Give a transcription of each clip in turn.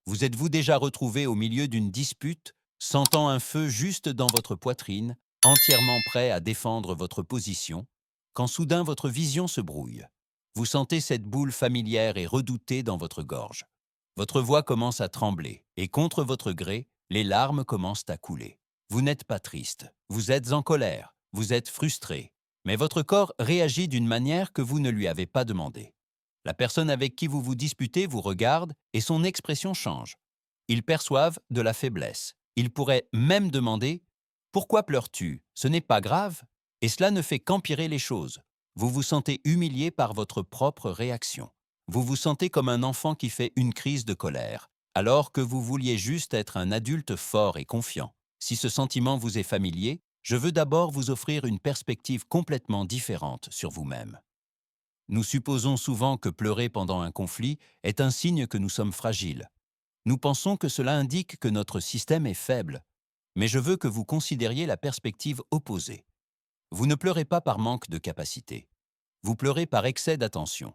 Vous êtes-vous déjà retrouvé au milieu d'une dispute, sentant un feu juste dans votre poitrine, entièrement prêt à défendre votre position, quand soudain votre vision se brouille? Vous sentez cette boule familière et redoutée dans votre gorge. Votre voix commence à trembler et contre votre gré, les larmes commencent à couler. Vous n'êtes pas triste, vous êtes en colère, vous êtes frustré, mais votre corps réagit d'une manière que vous ne lui avez pas demandé. La personne avec qui vous vous disputez vous regarde et son expression change. Ils perçoivent de la faiblesse. Ils pourraient même demander: «Pourquoi pleures-tu? Ce n'est pas grave?» Et cela ne fait qu'empirer les choses. Vous vous sentez humilié par votre propre réaction. Vous vous sentez comme un enfant qui fait une crise de colère, alors que vous vouliez juste être un adulte fort et confiant. Si ce sentiment vous est familier, je veux d'abord vous offrir une perspective complètement différente sur vous-même. Nous supposons souvent que pleurer pendant un conflit est un signe que nous sommes fragiles. Nous pensons que cela indique que notre système est faible. Mais je veux que vous considériez la perspective opposée. Vous ne pleurez pas par manque de capacité. Vous pleurez par excès d'attention.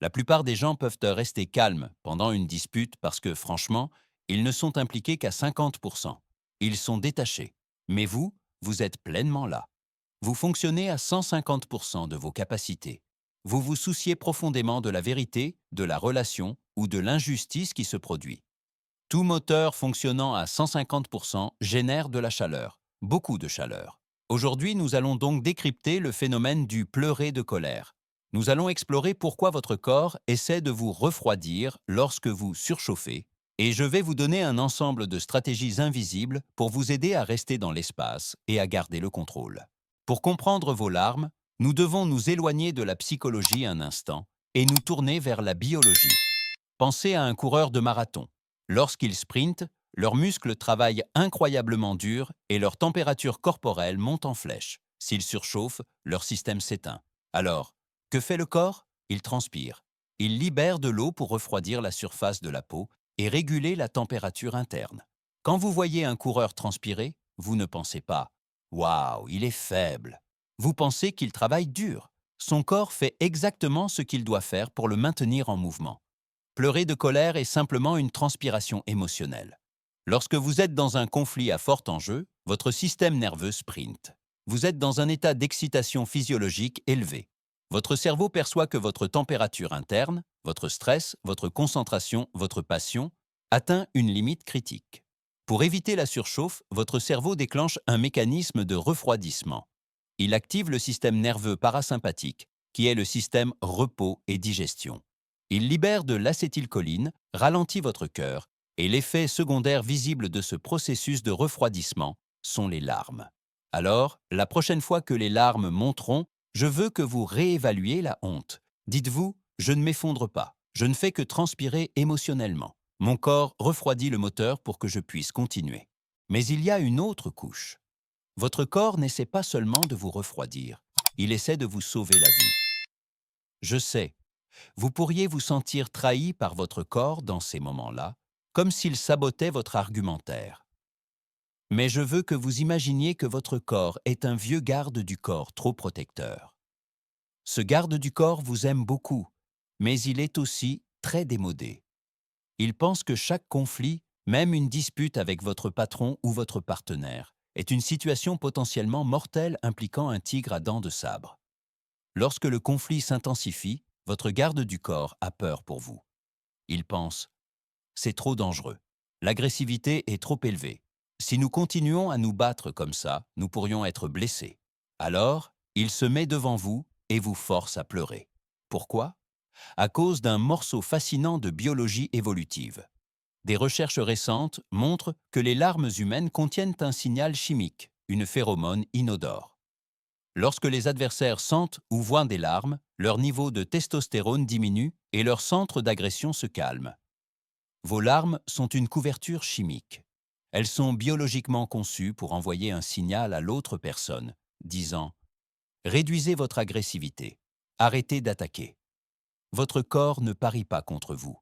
La plupart des gens peuvent rester calmes pendant une dispute parce que, franchement, ils ne sont impliqués qu'à 50%. Ils sont détachés. Mais vous, vous êtes pleinement là. Vous fonctionnez à 150% de vos capacités. Vous vous souciez profondément de la vérité, de la relation ou de l'injustice qui se produit. Tout moteur fonctionnant à 150% génère de la chaleur, beaucoup de chaleur. Aujourd'hui, nous allons donc décrypter le phénomène du pleurer de colère. Nous allons explorer pourquoi votre corps essaie de vous refroidir lorsque vous surchauffez, et je vais vous donner un ensemble de stratégies invisibles pour vous aider à rester dans l'espace et à garder le contrôle. Pour comprendre vos larmes, nous devons nous éloigner de la psychologie un instant et nous tourner vers la biologie. Pensez à un coureur de marathon. Lorsqu'ils sprintent, leurs muscles travaillent incroyablement dur et leur température corporelle monte en flèche. S'ils surchauffent, leur système s'éteint. Alors, que fait le corps? Il transpire. Il libère de l'eau pour refroidir la surface de la peau et réguler la température interne. Quand vous voyez un coureur transpirer, vous ne pensez pas: «Waouh, il est faible». Vous pensez qu'il travaille dur. Son corps fait exactement ce qu'il doit faire pour le maintenir en mouvement. Pleurer de colère est simplement une transpiration émotionnelle. Lorsque vous êtes dans un conflit à fort enjeu, votre système nerveux sprint. Vous êtes dans un état d'excitation physiologique élevé. Votre cerveau perçoit que votre température interne, votre stress, votre concentration, votre passion atteint une limite critique. Pour éviter la surchauffe, votre cerveau déclenche un mécanisme de refroidissement. Il active le système nerveux parasympathique, qui est le système repos et digestion. Il libère de l'acétylcholine, ralentit votre cœur, et l'effet secondaire visible de ce processus de refroidissement sont les larmes. Alors, la prochaine fois que les larmes monteront, je veux que vous réévaluiez la honte. Dites-vous: «Je ne m'effondre pas, je ne fais que transpirer émotionnellement. Mon corps refroidit le moteur pour que je puisse continuer». Mais il y a une autre couche. Votre corps n'essaie pas seulement de vous refroidir, il essaie de vous sauver la vie. Je sais, vous pourriez vous sentir trahi par votre corps dans ces moments-là, comme s'il sabotait votre argumentaire. Mais je veux que vous imaginiez que votre corps est un vieux garde du corps trop protecteur. Ce garde du corps vous aime beaucoup, mais il est aussi très démodé. Il pense que chaque conflit, même une dispute avec votre patron ou votre partenaire, est une situation potentiellement mortelle impliquant un tigre à dents de sabre. Lorsque le conflit s'intensifie, votre garde du corps a peur pour vous. Il pense: «C'est trop dangereux. L'agressivité est trop élevée. Si nous continuons à nous battre comme ça, nous pourrions être blessés». Alors, il se met devant vous et vous force à pleurer. Pourquoi? À cause d'un morceau fascinant de biologie évolutive. Des recherches récentes montrent que les larmes humaines contiennent un signal chimique, une phéromone inodore. Lorsque les adversaires sentent ou voient des larmes, leur niveau de testostérone diminue et leur centre d'agression se calme. Vos larmes sont une couverture chimique. Elles sont biologiquement conçues pour envoyer un signal à l'autre personne, disant: «Réduisez votre agressivité. Arrêtez d'attaquer». Votre corps ne parie pas contre vous.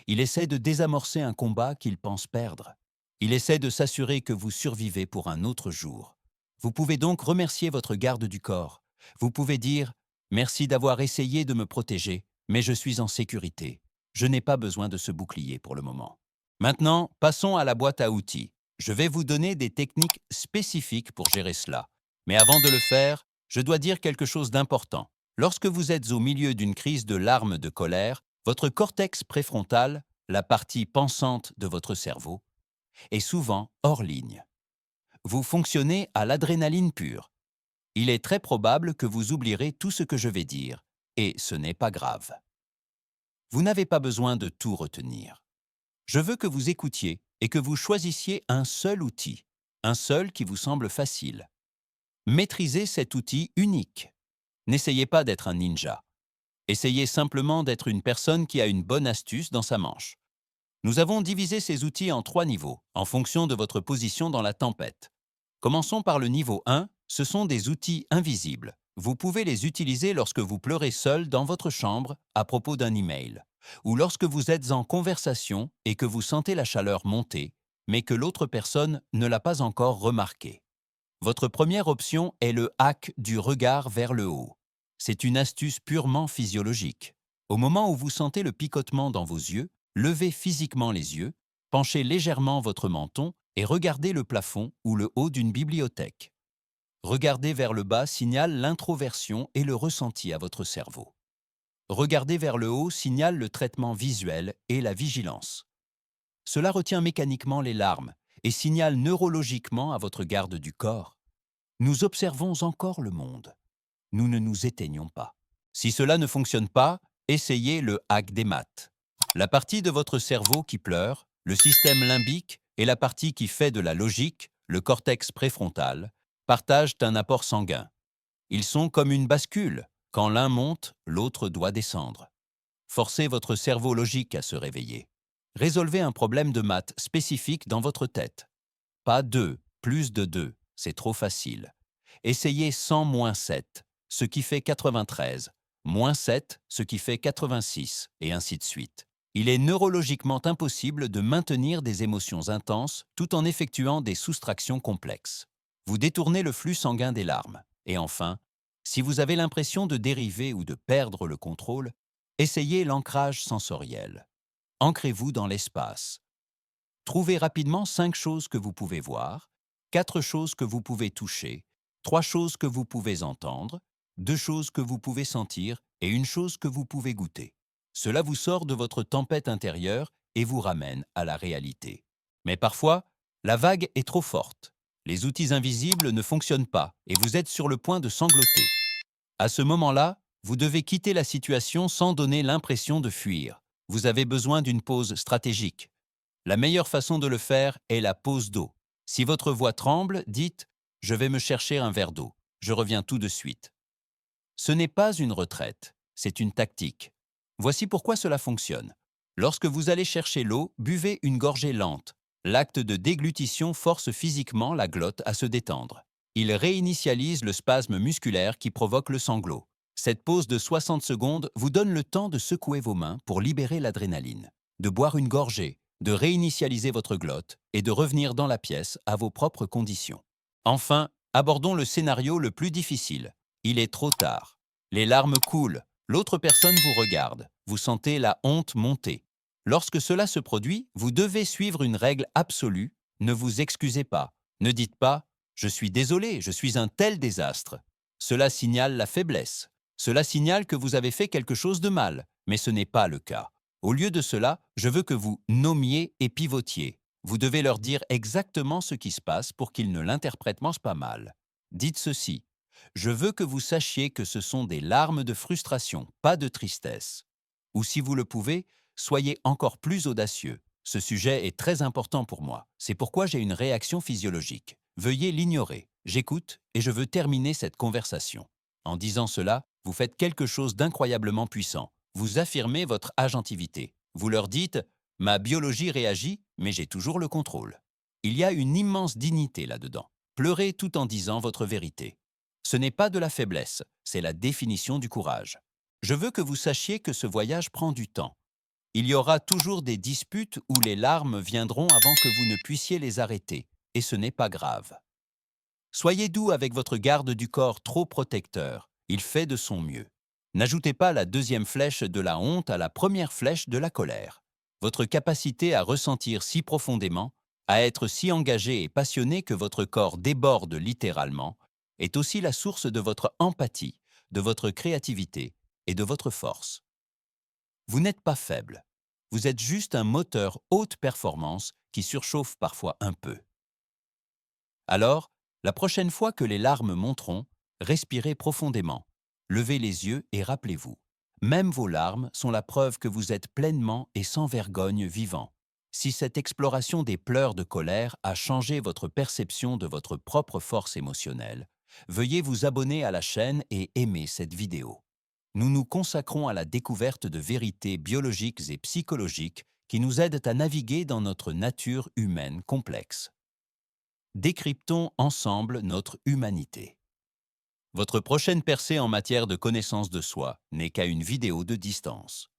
Il essaie de désamorcer un combat qu'il pense perdre. Il essaie de s'assurer que vous survivez pour un autre jour. Vous pouvez donc remercier votre garde du corps. Vous pouvez dire: «Merci d'avoir essayé de me protéger, mais je suis en sécurité. Je n'ai pas besoin de ce bouclier pour le moment». Maintenant, passons à la boîte à outils. Je vais vous donner des techniques spécifiques pour gérer cela. Mais avant de le faire, je dois dire quelque chose d'important. Lorsque vous êtes au milieu d'une crise de larmes de colère, votre cortex préfrontal, la partie pensante de votre cerveau, est souvent hors ligne. Vous fonctionnez à l'adrénaline pure. Il est très probable que vous oublierez tout ce que je vais dire, et ce n'est pas grave. Vous n'avez pas besoin de tout retenir. Je veux que vous écoutiez et que vous choisissiez un seul outil, un seul qui vous semble facile. Maîtrisez cet outil unique. N'essayez pas d'être un ninja. Essayez simplement d'être une personne qui a une bonne astuce dans sa manche. Nous avons divisé ces outils en 3 niveaux, en fonction de votre position dans la tempête. Commençons par le niveau 1, ce sont des outils invisibles. Vous pouvez les utiliser lorsque vous pleurez seul dans votre chambre à propos d'un email, ou lorsque vous êtes en conversation et que vous sentez la chaleur monter, mais que l'autre personne ne l'a pas encore remarqué. Votre première option est le hack du regard vers le haut. C'est une astuce purement physiologique. Au moment où vous sentez le picotement dans vos yeux, levez physiquement les yeux, penchez légèrement votre menton et regardez le plafond ou le haut d'une bibliothèque. Regarder vers le bas signale l'introversion et le ressenti à votre cerveau. Regarder vers le haut signale le traitement visuel et la vigilance. Cela retient mécaniquement les larmes et signale neurologiquement à votre garde du corps. Nous observons encore le monde. Nous ne nous éteignons pas. Si cela ne fonctionne pas, essayez le hack des maths. La partie de votre cerveau qui pleure, le système limbique et la partie qui fait de la logique, le cortex préfrontal, partagent un apport sanguin. Ils sont comme une bascule. Quand l'un monte, l'autre doit descendre. Forcez votre cerveau logique à se réveiller. Résolvez un problème de maths spécifique dans votre tête. Pas 2, plus de 2, c'est trop facile. Essayez 100 moins 7, ce qui fait 93, moins 7, ce qui fait 86, et ainsi de suite. Il est neurologiquement impossible de maintenir des émotions intenses tout en effectuant des soustractions complexes. Vous détournez le flux sanguin des larmes. Et enfin, si vous avez l'impression de dériver ou de perdre le contrôle, essayez l'ancrage sensoriel. Ancrez-vous dans l'espace. Trouvez rapidement 5 choses que vous pouvez voir, 4 choses que vous pouvez toucher, 3 choses que vous pouvez entendre, 2 choses que vous pouvez sentir et une chose que vous pouvez goûter. Cela vous sort de votre tempête intérieure et vous ramène à la réalité. Mais parfois, la vague est trop forte. Les outils invisibles ne fonctionnent pas et vous êtes sur le point de sangloter. À ce moment-là, vous devez quitter la situation sans donner l'impression de fuir. Vous avez besoin d'une pause stratégique. La meilleure façon de le faire est la pause d'eau. Si votre voix tremble, dites « Je vais me chercher un verre d'eau. Je reviens tout de suite ». Ce n'est pas une retraite, c'est une tactique. Voici pourquoi cela fonctionne. Lorsque vous allez chercher l'eau, buvez une gorgée lente. L'acte de déglutition force physiquement la glotte à se détendre. Il réinitialise le spasme musculaire qui provoque le sanglot. Cette pause de 60 secondes vous donne le temps de secouer vos mains pour libérer l'adrénaline, de boire une gorgée, de réinitialiser votre glotte et de revenir dans la pièce à vos propres conditions. Enfin, abordons le scénario le plus difficile. Il est trop tard. Les larmes coulent. L'autre personne vous regarde. Vous sentez la honte monter. Lorsque cela se produit, vous devez suivre une règle absolue. Ne vous excusez pas. Ne dites pas « Je suis désolé, je suis un tel désastre ». Cela signale la faiblesse. Cela signale que vous avez fait quelque chose de mal, mais ce n'est pas le cas. Au lieu de cela, je veux que vous nommiez et pivotiez. Vous devez leur dire exactement ce qui se passe pour qu'ils ne l'interprètent pas mal. Dites ceci. Je veux que vous sachiez que ce sont des larmes de frustration, pas de tristesse. Ou si vous le pouvez, soyez encore plus audacieux. Ce sujet est très important pour moi. C'est pourquoi j'ai une réaction physiologique. Veuillez l'ignorer. J'écoute et je veux terminer cette conversation. En disant cela, vous faites quelque chose d'incroyablement puissant. Vous affirmez votre agentivité. Vous leur dites « Ma biologie réagit, mais j'ai toujours le contrôle ». Il y a une immense dignité là-dedans. Pleurez tout en disant votre vérité. Ce n'est pas de la faiblesse, c'est la définition du courage. Je veux que vous sachiez que ce voyage prend du temps. Il y aura toujours des disputes où les larmes viendront avant que vous ne puissiez les arrêter, et ce n'est pas grave. Soyez doux avec votre garde du corps trop protecteur, il fait de son mieux. N'ajoutez pas la deuxième flèche de la honte à la première flèche de la colère. Votre capacité à ressentir si profondément, à être si engagé et passionné que votre corps déborde littéralement, est aussi la source de votre empathie, de votre créativité et de votre force. Vous n'êtes pas faible. Vous êtes juste un moteur haute performance qui surchauffe parfois un peu. Alors, la prochaine fois que les larmes monteront, respirez profondément, levez les yeux et rappelez-vous. Même vos larmes sont la preuve que vous êtes pleinement et sans vergogne vivant. Si cette exploration des pleurs de colère a changé votre perception de votre propre force émotionnelle, veuillez vous abonner à la chaîne et aimer cette vidéo. Nous nous consacrons à la découverte de vérités biologiques et psychologiques qui nous aident à naviguer dans notre nature humaine complexe. Décryptons ensemble notre humanité. Votre prochaine percée en matière de connaissance de soi n'est qu'à une vidéo de distance.